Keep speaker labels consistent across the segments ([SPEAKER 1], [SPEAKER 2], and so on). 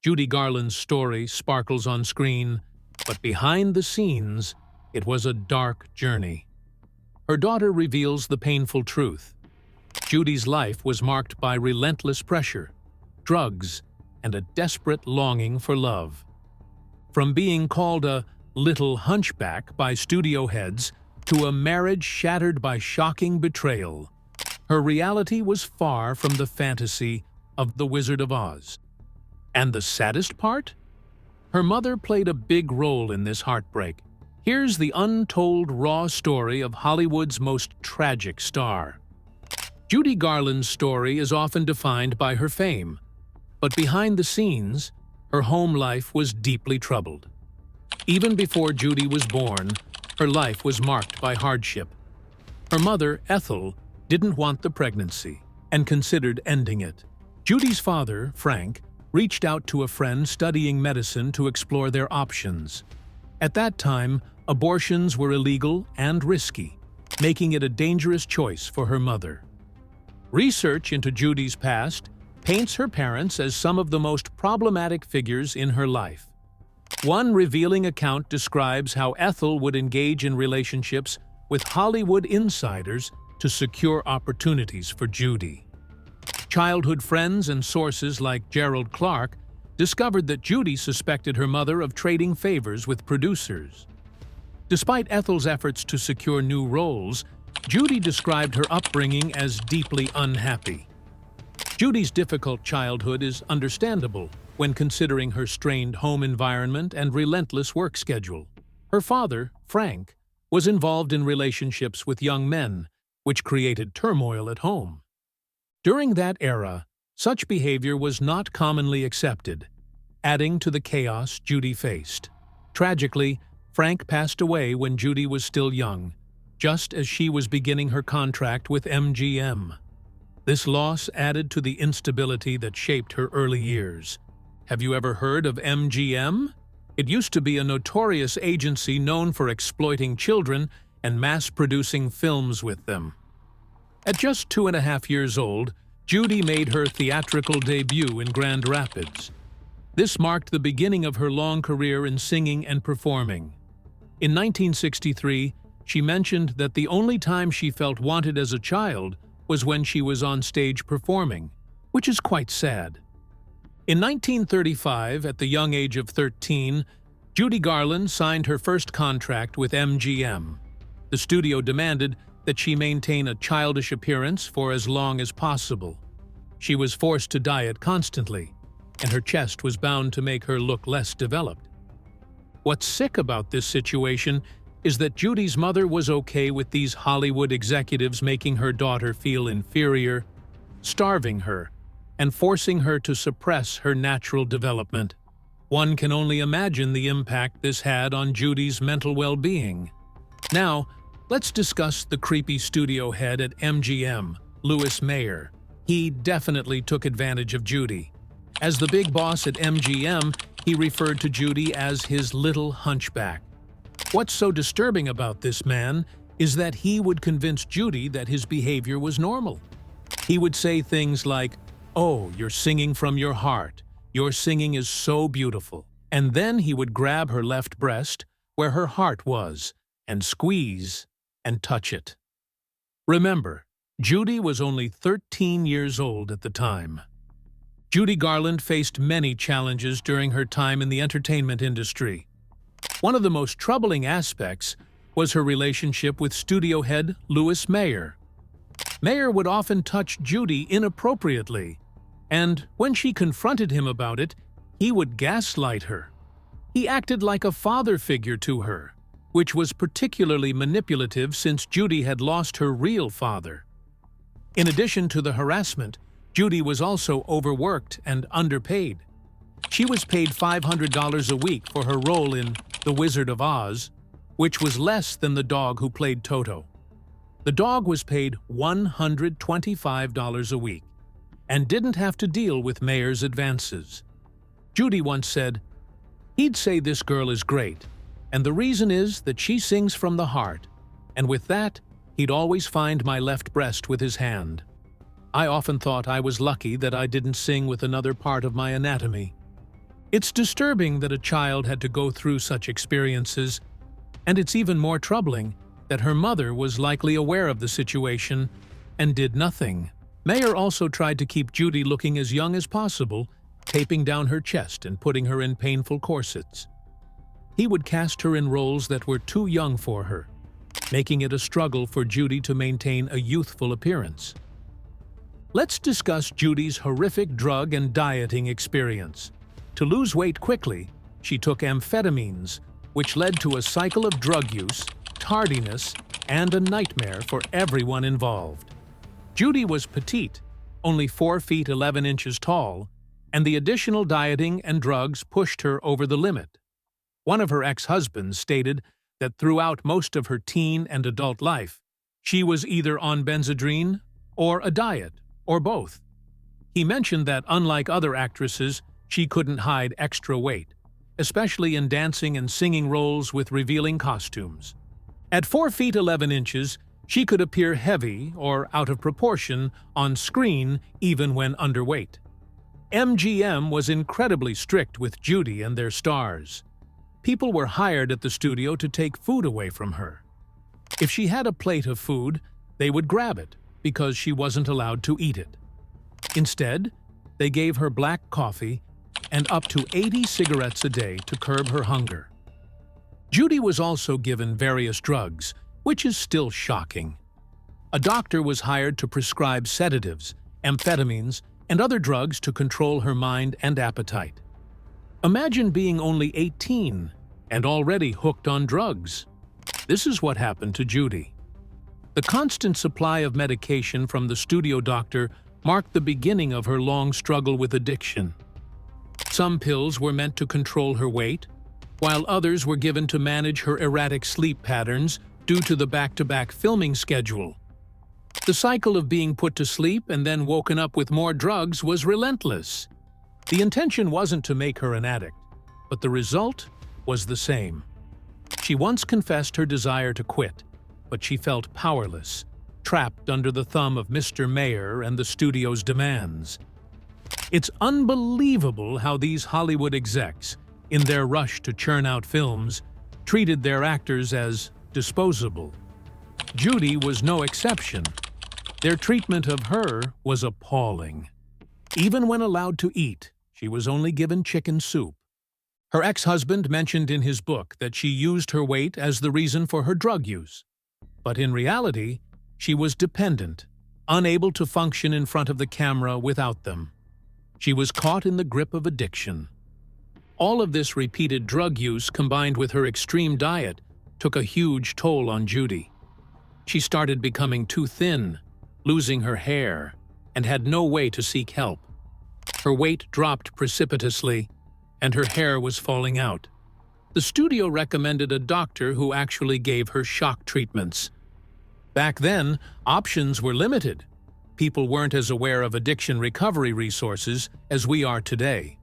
[SPEAKER 1] Judy Garland's story sparkles on screen, but behind the scenes, it was a dark journey. Her daughter reveals the painful truth. Judy's life was marked by relentless pressure, drugs, and a desperate longing for love. From being called a little hunchback by studio heads to a marriage shattered by shocking betrayal, her reality was far from the fantasy of the Wizard of Oz. And the saddest part? Her mother played a big role in this heartbreak. Here's the untold raw story of Hollywood's most tragic star. Judy Garland's story is often defined by her fame, but behind the scenes, her home life was deeply troubled. Even before Judy was born, her life was marked by hardship. Her mother, Ethel, didn't want the pregnancy and considered ending it. Judy's father, Frank, reached out to a friend studying medicine to explore their options. At that time, abortions were illegal and risky, making it a dangerous choice for her mother. Research into Judy's past paints her parents as some of the most problematic figures in her life. One revealing account describes how Ethel would engage in relationships with Hollywood insiders to secure opportunities for Judy. Childhood friends and sources like Gerald Clark discovered that Judy suspected her mother of trading favors with producers. Despite Ethel's efforts to secure new roles, Judy described her upbringing as deeply unhappy. Judy's difficult childhood is understandable when considering her strained home environment and relentless work schedule. Her father, Frank, was involved in relationships with young men, which created turmoil at home. During that era, such behavior was not commonly accepted, adding to the chaos Judy faced. Tragically, Frank passed away when Judy was still young, just as she was beginning her contract with MGM. This loss added to the instability that shaped her early years. Have you ever heard of MGM? It used to be a notorious agency known for exploiting children and mass-producing films with them. At just 2.5 years old, Judy made her theatrical debut in Grand Rapids. This marked the beginning of her long career in singing and performing. In 1963, she mentioned that the only time she felt wanted as a child was when she was on stage performing, which is quite sad. In 1935, at the young age of 13, Judy Garland signed her first contract with MGM. The studio demanded that she maintain a childish appearance for as long as possible. She was forced to diet constantly, and her chest was bound to make her look less developed. What's sick about this situation is that Judy's mother was okay with these Hollywood executives making her daughter feel inferior, starving her, and forcing her to suppress her natural development. One can only imagine the impact this had on Judy's mental well-being. Now, let's discuss the creepy studio head at MGM, Louis Mayer. He definitely took advantage of Judy. As the big boss at MGM, he referred to Judy as his little hunchback. What's so disturbing about this man is that he would convince Judy that his behavior was normal. He would say things like, "Oh, you're singing from your heart. Your singing is so beautiful." And then he would grab her left breast, where her heart was, and squeeze and touch it. Remember, Judy was only 13 years old at the time. Judy Garland faced many challenges during her time in the entertainment industry. One of the most troubling aspects was her relationship with studio head Louis Mayer. Mayer would often touch Judy inappropriately, and when she confronted him about it, he would gaslight her. He acted like a father figure to her, which was particularly manipulative since Judy had lost her real father. In addition to the harassment, Judy was also overworked and underpaid. She was paid $500 a week for her role in The Wizard of Oz, which was less than the dog who played Toto. The dog was paid $125 a week and didn't have to deal with Mayer's advances. Judy once said, "He'd say this girl is great, and the reason is that she sings from the heart, and with that, he'd always find my left breast with his hand. I often thought I was lucky that I didn't sing with another part of my anatomy." It's disturbing that a child had to go through such experiences, and it's even more troubling that her mother was likely aware of the situation and did nothing. Mayer also tried to keep Judy looking as young as possible, taping down her chest and putting her in painful corsets. He would cast her in roles that were too young for her, making it a struggle for Judy to maintain a youthful appearance. Let's discuss Judy's horrific drug and dieting experience. To lose weight quickly, she took amphetamines, which led to a cycle of drug use, tardiness, and a nightmare for everyone involved. Judy was petite, only 4 feet 11 inches tall, and the additional dieting and drugs pushed her over the limit. One of her ex-husbands stated that throughout most of her teen and adult life, she was either on Benzedrine or a diet, or both. He mentioned that unlike other actresses, she couldn't hide extra weight, especially in dancing and singing roles with revealing costumes. At 4 feet 11 inches, she could appear heavy or out of proportion on screen even when underweight. MGM was incredibly strict with Judy and their stars. People were hired at the studio to take food away from her. If she had a plate of food, they would grab it because she wasn't allowed to eat it. Instead, they gave her black coffee and up to 80 cigarettes a day to curb her hunger. Judy was also given various drugs, which is still shocking. A doctor was hired to prescribe sedatives, amphetamines, and other drugs to control her mind and appetite. Imagine being only 18 and already hooked on drugs. This is what happened to Judy. The constant supply of medication from the studio doctor marked the beginning of her long struggle with addiction. Some pills were meant to control her weight, while others were given to manage her erratic sleep patterns due to the back-to-back filming schedule. The cycle of being put to sleep and then woken up with more drugs was relentless. The intention wasn't to make her an addict, but the result was the same. She once confessed her desire to quit, but she felt powerless, trapped under the thumb of Mr. Mayer and the studio's demands. It's unbelievable how these Hollywood execs, in their rush to churn out films, treated their actors as disposable. Judy was no exception. Their treatment of her was appalling. Even when allowed to eat, she was only given chicken soup. Her ex-husband mentioned in his book that she used her weight as the reason for her drug use. But in reality, she was dependent, unable to function in front of the camera without them. She was caught in the grip of addiction. All of this repeated drug use combined with her extreme diet took a huge toll on Judy. She started becoming too thin, losing her hair, and had no way to seek help. Her weight dropped precipitously, and her hair was falling out. The studio recommended a doctor who actually gave her shock treatments. Back then, options were limited. People weren't as aware of addiction recovery resources as we are today.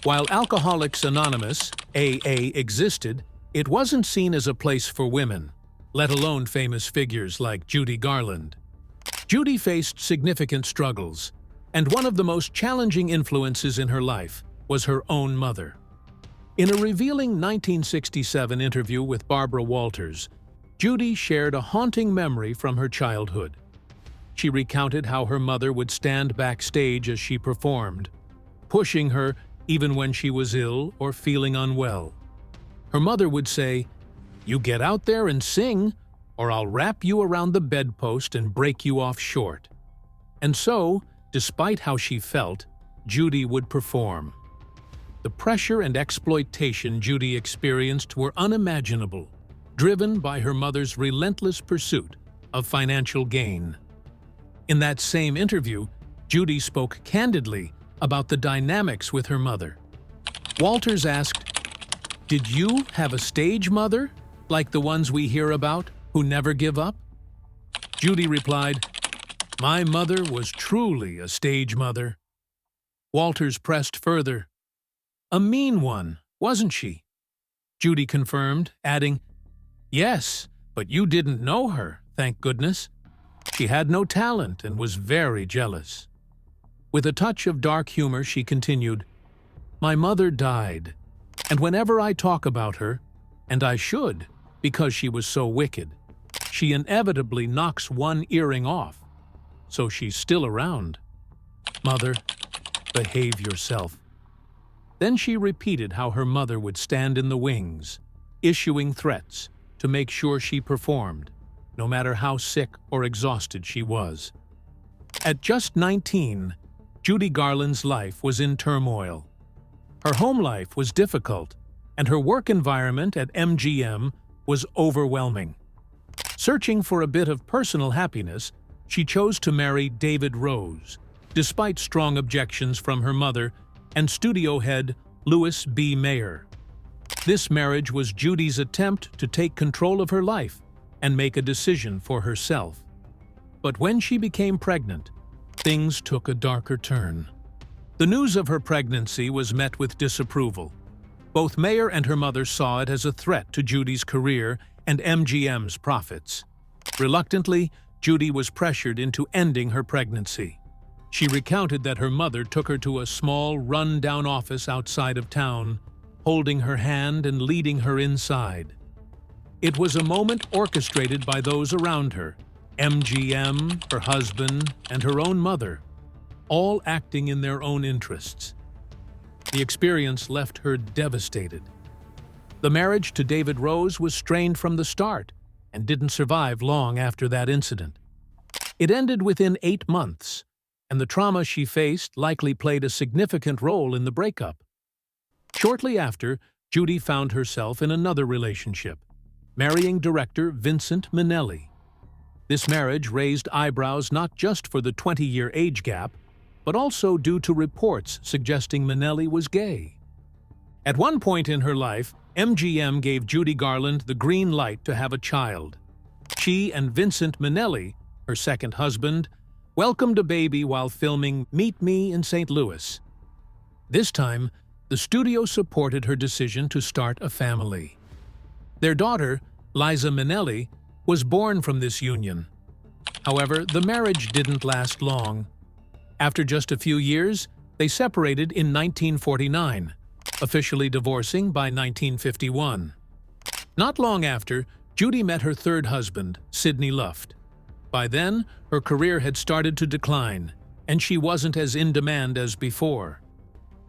[SPEAKER 1] While Alcoholics Anonymous, AA, existed, it wasn't seen as a place for women, let alone famous figures like Judy Garland. Judy faced significant struggles, and one of the most challenging influences in her life was her own mother. In a revealing 1967 interview with Barbara Walters, Judy shared a haunting memory from her childhood. She recounted how her mother would stand backstage as she performed, pushing her even when she was ill or feeling unwell. Her mother would say, "You get out there and sing, or I'll wrap you around the bedpost and break you off short." And so, despite how she felt, Judy would perform. The pressure and exploitation Judy experienced were unimaginable, driven by her mother's relentless pursuit of financial gain. In that same interview, Judy spoke candidly about the dynamics with her mother. Walters asked, "Did you have a stage mother, like the ones we hear about, who never give up?" Judy replied, "My mother was truly a stage mother." Walters pressed further, "A mean one, wasn't she?" Judy confirmed, adding, "Yes, but you didn't know her, thank goodness. She had no talent and was very jealous." With a touch of dark humor, she continued, "My mother died, and whenever I talk about her, and I should, because she was so wicked, she inevitably knocks one earring off, so she's still around. Mother, behave yourself." Then she repeated how her mother would stand in the wings, issuing threats to make sure she performed, no matter how sick or exhausted she was. At just 19, Judy Garland's life was in turmoil. Her home life was difficult, and her work environment at MGM was overwhelming. Searching for a bit of personal happiness, she chose to marry David Rose, despite strong objections from her mother and studio head Louis B. Mayer. This marriage was Judy's attempt to take control of her life and make a decision for herself. But when she became pregnant, things took a darker turn. The news of her pregnancy was met with disapproval. Both Mayer and her mother saw it as a threat to Judy's career and MGM's profits. Reluctantly, Judy was pressured into ending her pregnancy. She recounted that her mother took her to a small, run-down office outside of town, holding her hand and leading her inside. It was a moment orchestrated by those around her, MGM, her husband, and her own mother, all acting in their own interests. The experience left her devastated. The marriage to David Rose was strained from the start and didn't survive long after that incident. It ended within 8 months, and the trauma she faced likely played a significant role in the breakup. Shortly after, Judy found herself in another relationship, marrying director Vincent Minnelli. This marriage raised eyebrows not just for the 20-year age gap, but also due to reports suggesting Minnelli was gay. At one point in her life, MGM gave Judy Garland the green light to have a child. She and Vincent Minnelli, her second husband, welcomed a baby while filming Meet Me in St. Louis. This time, the studio supported her decision to start a family. Their daughter, Liza Minnelli, was born from this union. However, the marriage didn't last long. After just a few years, they separated in 1949, officially divorcing by 1951. Not long after, Judy met her third husband, Sidney Luft. By then, her career had started to decline, and she wasn't as in demand as before.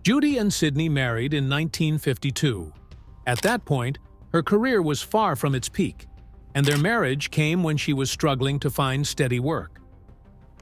[SPEAKER 1] Judy and Sidney married in 1952. At that point, her career was far from its peak, and their marriage came when she was struggling to find steady work.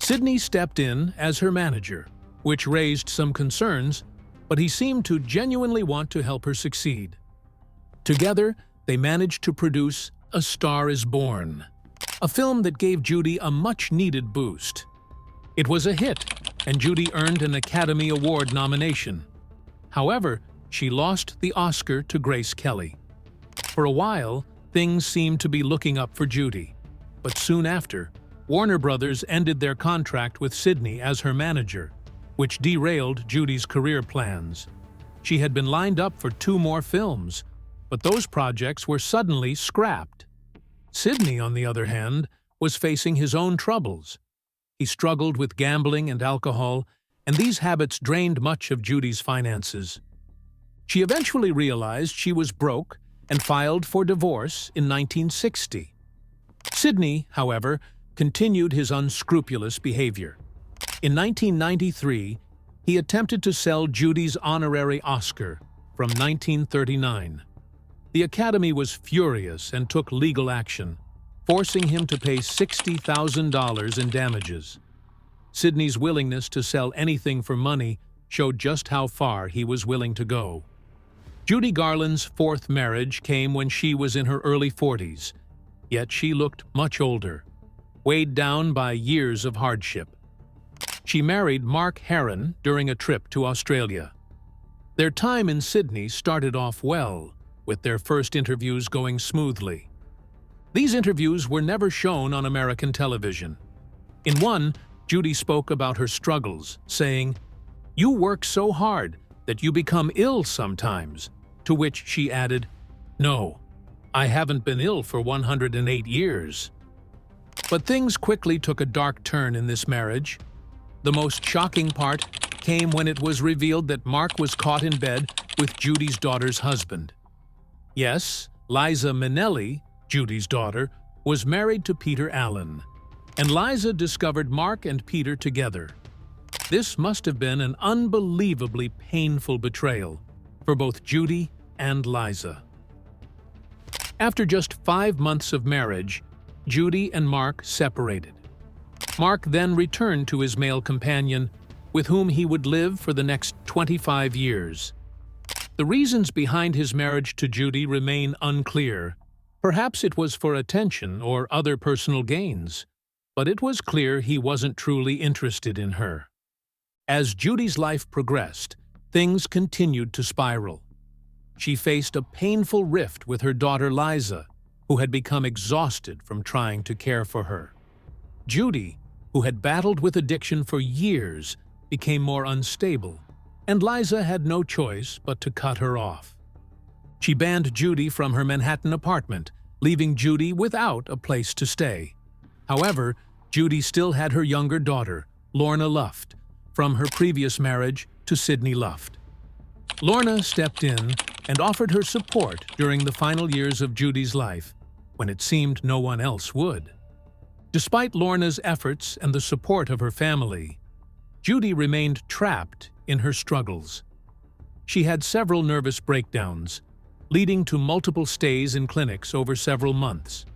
[SPEAKER 1] Sidney stepped in as her manager, which raised some concerns, but he seemed to genuinely want to help her succeed. Together, they managed to produce A Star is Born, a film that gave Judy a much-needed boost. It was a hit, and Judy earned an Academy Award nomination. However, she lost the Oscar to Grace Kelly. For a while, things seemed to be looking up for Judy, but soon after, Warner Brothers ended their contract with Sidney as her manager, which derailed Judy's career plans. She had been lined up for 2 more films, but those projects were suddenly scrapped. Sidney, on the other hand, was facing his own troubles. He struggled with gambling and alcohol, and these habits drained much of Judy's finances. She eventually realized she was broke and filed for divorce in 1960. Sidney, however, continued his unscrupulous behavior. In 1993, he attempted to sell Judy's honorary Oscar from 1939. The Academy was furious and took legal action, forcing him to pay $60,000 in damages. Sidney's willingness to sell anything for money showed just how far he was willing to go. Judy Garland's 4th marriage came when she was in her early 40s, yet she looked much older, weighed down by years of hardship. She married Mark Herron during a trip to Australia. Their time in Sydney started off well, with their first interviews going smoothly. These interviews were never shown on American television. In one, Judy spoke about her struggles, saying, "You work so hard that you become ill sometimes," to which she added, "No, I haven't been ill for 108 years. But things quickly took a dark turn in this marriage. The most shocking part, came when it was revealed that Mark was caught in bed with Judy's daughter's husband. Yes, Liza Minnelli, Judy's daughter, was married to Peter Allen, and Liza discovered Mark and Peter together. This must have been an unbelievably painful betrayal for both Judy and Liza. After just 5 months of marriage, Judy and Mark separated. Mark then returned to his male companion, with whom he would live for the next 25 years. The reasons behind his marriage to Judy remain unclear. Perhaps it was for attention or other personal gains, but it was clear he wasn't truly interested in her. As Judy's life progressed, things continued to spiral. She faced a painful rift with her daughter Liza, who had become exhausted from trying to care for her. Judy, who had battled with addiction for years, became more unstable, and Liza had no choice but to cut her off. She banned Judy from her Manhattan apartment, leaving Judy without a place to stay. However, Judy still had her younger daughter, Lorna Luft, from her previous marriage to Sidney Luft. Lorna stepped in and offered her support during the final years of Judy's life, when it seemed no one else would. Despite Lorna's efforts and the support of her family, Judy remained trapped in her struggles. She had several nervous breakdowns, leading to multiple stays in clinics over several months.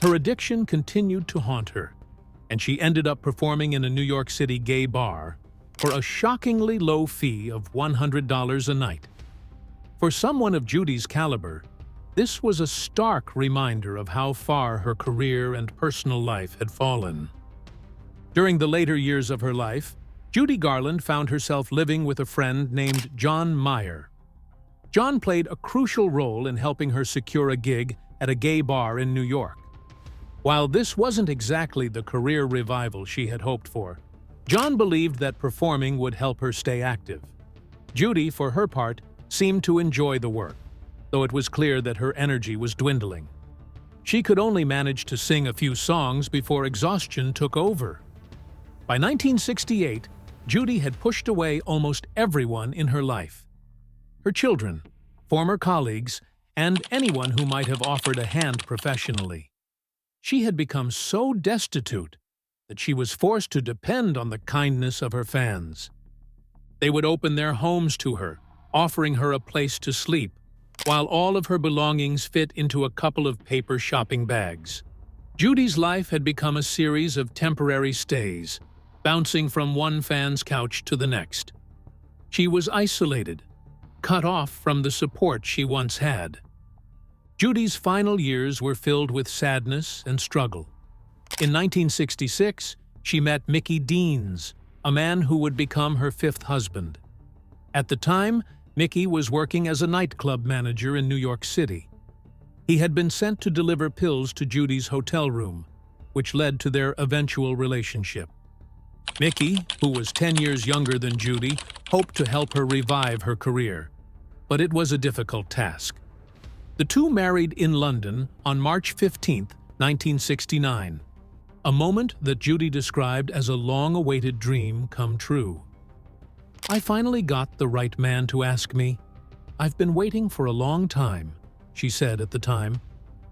[SPEAKER 1] Her addiction continued to haunt her, and she ended up performing in a New York City gay bar for a shockingly low fee of $100 a night. For someone of Judy's caliber, this was a stark reminder of how far her career and personal life had fallen. During the later years of her life, Judy Garland found herself living with a friend named John Meyer. John played a crucial role in helping her secure a gig at a gay bar in New York. While this wasn't exactly the career revival she had hoped for, John believed that performing would help her stay active. Judy, for her part, seemed to enjoy the work, though it was clear that her energy was dwindling. She could only manage to sing a few songs before exhaustion took over. By 1968, Judy had pushed away almost everyone in her life. Her children, former colleagues, and anyone who might have offered a hand professionally. She had become so destitute that she was forced to depend on the kindness of her fans. They would open their homes to her, offering her a place to sleep, while all of her belongings fit into a couple of paper shopping bags. Judy's life had become a series of temporary stays, bouncing from one fan's couch to the next. She was isolated, cut off from the support she once had. Judy's final years were filled with sadness and struggle. In 1966, she met Mickey Deans, a man who would become her 5th husband. At the time, Mickey was working as a nightclub manager in New York City. He had been sent to deliver pills to Judy's hotel room, which led to their eventual relationship. Mickey, who was 10 years younger than Judy, hoped to help her revive her career, but it was a difficult task. The two married in London on March 15, 1969, a moment that Judy described as a long-awaited dream come true. "I finally got the right man to ask me. I've been waiting for a long time," she said at the time,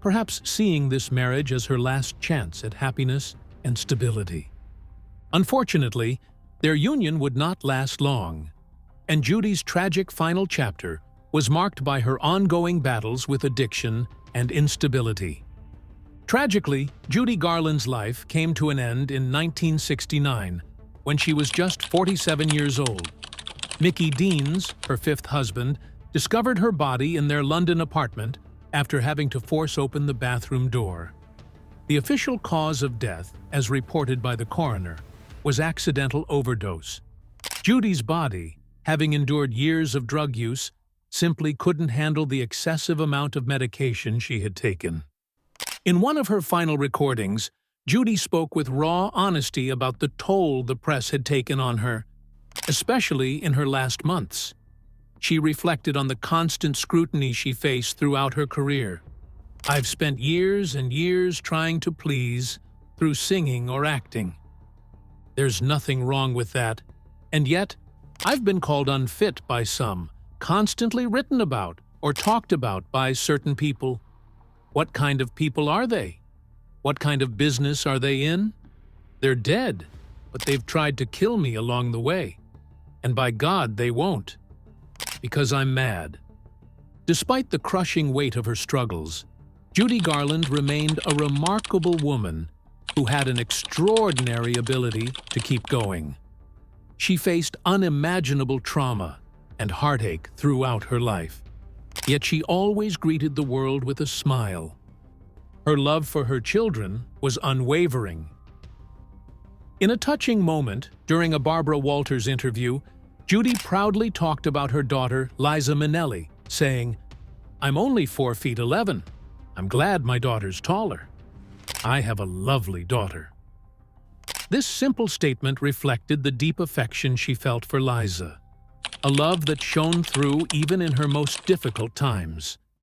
[SPEAKER 1] perhaps seeing this marriage as her last chance at happiness and stability. Unfortunately, their union would not last long, and Judy's tragic final chapter was marked by her ongoing battles with addiction and instability. Tragically, Judy Garland's life came to an end in 1969, when she was just 47 years old. Mickey Deans, her 5th husband, discovered her body in their London apartment after having to force open the bathroom door. The official cause of death, as reported by the coroner, was accidental overdose. Judy's body, having endured years of drug use, simply couldn't handle the excessive amount of medication she had taken. In one of her final recordings, Judy spoke with raw honesty about the toll the press had taken on her, especially in her last months. She reflected on the constant scrutiny she faced throughout her career. "I've spent years and years trying to please through singing or acting. There's nothing wrong with that, and yet I've been called unfit by some, constantly written about or talked about by certain people. What kind of people are they? What kind of business are they in? They're dead, but they've tried to kill me along the way. And by God, they won't. Because I'm mad. Despite the crushing weight of her struggles, Judy Garland remained a remarkable woman who had an extraordinary ability to keep going. She faced unimaginable trauma and heartache throughout her life, yet she always greeted the world with a smile. Her love for her children was unwavering. In a touching moment, during a Barbara Walters interview, Judy proudly talked about her daughter, Liza Minnelli, saying, "I'm only 4'11". I'm glad my daughter's taller. I have a lovely daughter." This simple statement reflected the deep affection she felt for Liza, a love that shone through even in her most difficult times.